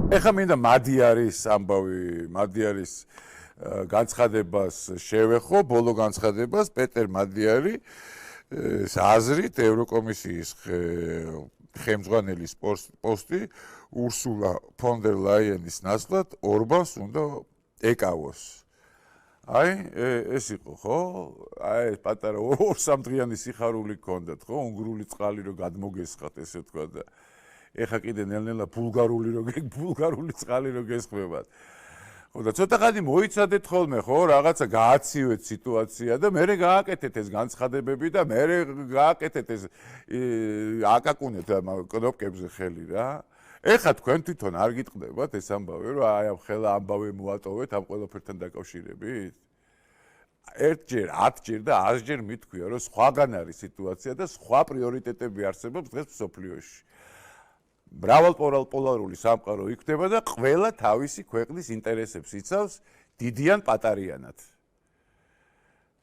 ეხლა მინდა მადიარის ამბავი, მადიარის განცხადებას შევეხო, ბოლო განცხადებას პეტერ მადიარი აზრით ევროკომისიის ხელმძღვანელის პოსტი ურსულა ფონ დერ ლაიენის ნაცვლად ორბანს უნდა ეკავოს. აი, ეს იყო, ხო? აი, პატარა 2-3 დღიანი სიხარული გქონდათ, ხო? უნგრული წყალი რო გადმოგესხათ, ესე თქვა და ეხა კიდე ნელ-ნელა ბულგარული წყალი რო გესხმებათ. ხო და ცოტა ხანი მოიცადეთ ხოლმე, ხო? რაღაცა გააცივეთ სიტუაცია და მერე გააკეთეთ ეს განცხადებები და მერე გააკეთეთ ეს აკაკუნეთ კნოპკებზე ხელი რა. ეხა თქვენ თვითონ არ გიტყდებათ ეს ამბავი, რომ აი ამ ხელა ამბავი მოატოვეთ ამ ყველაფერთან დაკავშირებით? 1-ჯერ, 10-ჯერ და 100-ჯერ მithქვია, რომ სხვაგან არის სიტუაცია და სხვა პრიორიტეტები არსებობს დღეს მსოფლიოში. მრავალპოლარული სამყარო იქნება და ყველა თავისი ქვეყნის ინტერესებს იცავს დიდიან პატარიანად.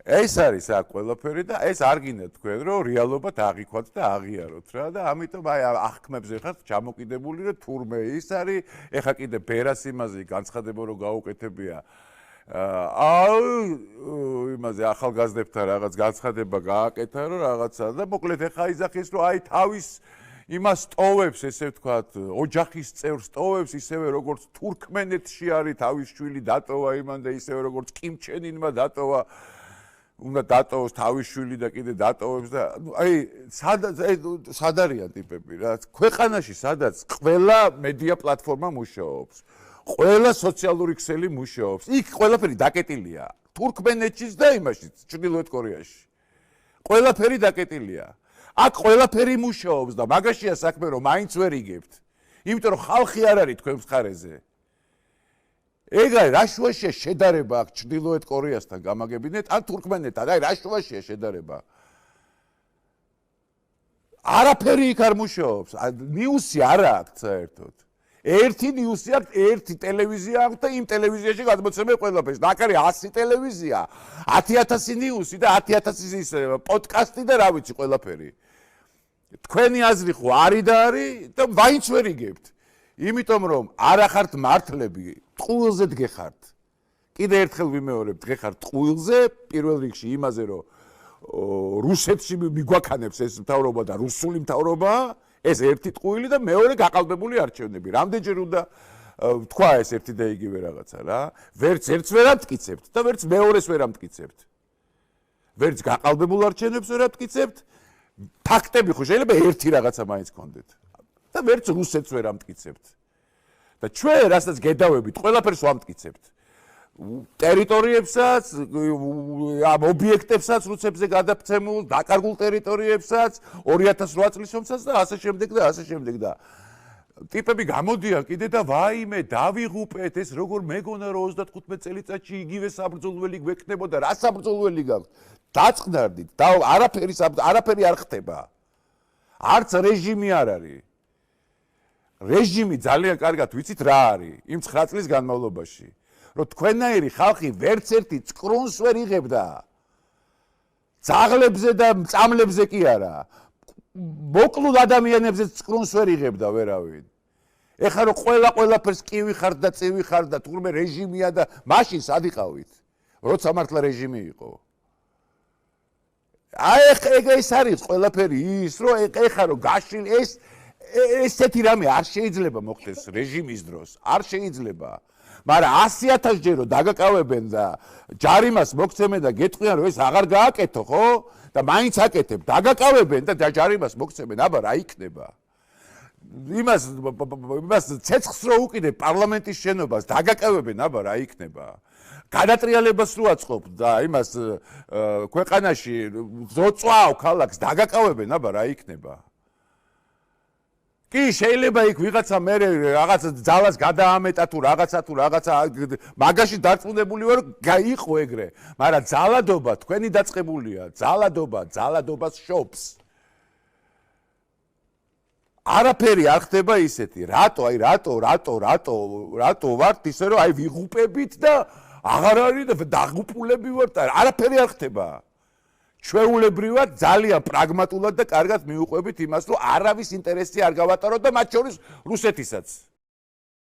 ეს არის აქ ყველაფერი და ეს არ გინდათ თქვენ რომ რეალობად აღიქვათ და აღიაროთ რა და ამიტომ აი აღქმებზე ხართ ჩამოკიდებული რომ თურმე ის არის ეხა კიდე ბერას იმაზე განცხადება რომ გაუკეთებია იმაზე ახალგაზრდებთან რაღაც განცხადება გააკეთა რომ რაღაცა და მოკლედ ეხა იზახის რომ აი თავის იმას ტოვებს ესე ვთქვათ ოჯახის წევრს ტოვებს ისევე როგორც თურქმენეთში არის თავის შვილი დატოვა იმან და ისევე როგორც კიმ ჩენ ინმა დატოვა უნდა დატოვოს თავის შვილი და კიდე დატოვებს და აი სად არიან ტიპები რა ქვეყანაში სადაც ყველა მედია პლატფორმა მუშაობს ყველა სოციალური ქსელი მუშაობს იქ ყველაფერი დაკეტილია თურქმენეთშიც და იმაშიც ჩრდილოეთ კორეაში ყველაფერი დაკეტილია აქ ყველაფერი მუშაობს და მაგაშია საქმე რომ მაინც ვერ იგებთ იმიტომ რომ ხალხი არ არის თქვენ მხარეზე ეგ არის რა შუაშია შედარება აქ ჩრდილოეთ კორეასთან გამაგებინეთ ან თურქმენეთთან აი რა შუაშია შედარება არაფერი იქ არ მუშაობს ნიუსი არა აქვს საერთოდ ერთი ნიუსი აქვს ერთი ტელევიზია აქვს და იმ ტელევიზიაში გადმოცემენ ყველაფერს და აქ არის 100 ტელევიზია 10000 ნიუსი და 10000 ის პოდკასტი და რა ვიცი ყველაფერი თქვენი აზრი ხო არის და არის და ვაინც ვერ იგებთ იმიტომ რომ არა ხართ მართლები ტყუილზე დგეხართ კიდე ერთხელ ვიმეორებ დგეხართ ტყუილზე პირველ რიგში იმაზე რომ რუსეთში მიგვაქანებს ეს მთავრობა და რუსული მთავრობა ეს ერთი ტყუილი და მეორე გაყალბებული არჩევნები რამდენჯერ უნდა თქვა ეს ერთი და იგივე რაღაცა რა ვერც ერთს ვერ ამტკიცებთ და ვერც მეორეს ვერ ამტკიცებთ ვერც გაყალბებულ არჩევნებს ვერ ამტკიცებთ ფაქტები ხო შეიძლება ერთი რაღაცა მაინც გქონდეთ და ვერც რუსეთს ვერ ამტკიცებთ და ჩვენ რასაც გედავებით ყველაფერს ვამტკიცებთ ტერიტორიებსაც ამ ობიექტებსაც რუსებზე გადაფცემულ დაკარგულ ტერიტორიებსაც 2008 წლის ომსაც და ასე შემდეგ და ტიპები გამოდიან კიდე და ვაიმე დავიღუპეთ ეს როგორ მეგონა რომ 35 წელიწადში იგივე საბრძოლველი გვექნებოდა რა საბრძოლველი გაქვთ დაწყდარდით და არაფერი არ ხდება არც რეჟიმი არ არის რეჟიმი ძალიან კარგად ვიცით რა არის იმ 9 წლის განმავლობაში რომ თქვენნაირი ხალხი ვერც ერთი წკრუნს ვერ იღებდა ძაღლებზე და მწამლებზე კი არა მოკლულ ადამიანებზე წკრუნს ვერ იღებდა ვერავინ ეხლა რომ ყველაფერს კივი ხართ და წივი ხართ და თურმე რეჟიმია და მაშინ სად იყავით როცა მართლა რეჟიმი იყო აი ეს არის ყველაფერი ის რომ ეხლა რომ გაშლილ ესეთი რამე არ შეიძლება მოხდეს რეჟიმის დროს არ შეიძლება მაგრამ 100,000-ჯერ რომ დაგაკავებენ და ჯარიმას მოგცემენ და გეტყვიან რომ ეს აღარ გააკეთო ხო და მაინც აკეთებ დაგაკავებენ და ჯარიმას მოგცემენ აბა რა იქნება იმას ცეცხლს რო უკიდებ პარლამენტის შენობას დაგაკავებენ აბა რა იქნება გადატრიალებას რო აწყობ და იმას ქვეყანაში ზოწვავ ქალაქს დაგაკავებენ აბა რა იქნება კი შეიძლება იქ ვიღაცა მე რაღაც ძალას გადაამეტა თუ რაღაცა მაგაში დარწმუნებული ვარ გაიყო ეგრე მაგრამ ძალადობა თქვენი დაწყებულია ძალადობას შობს არაფერი არ ხდება ისეთი რატო ვართ ისე რომ აი ვიღუპებით და აღარ არის და დაღუპულები ვართ არაფერი არ ხდება ჩვეულებრივად ძალიან პრაგმატულად და კარგად მიუყვებით იმას რომ არავის ინტერესი არ გავატაროთ და მათ შორის რუსეთისაც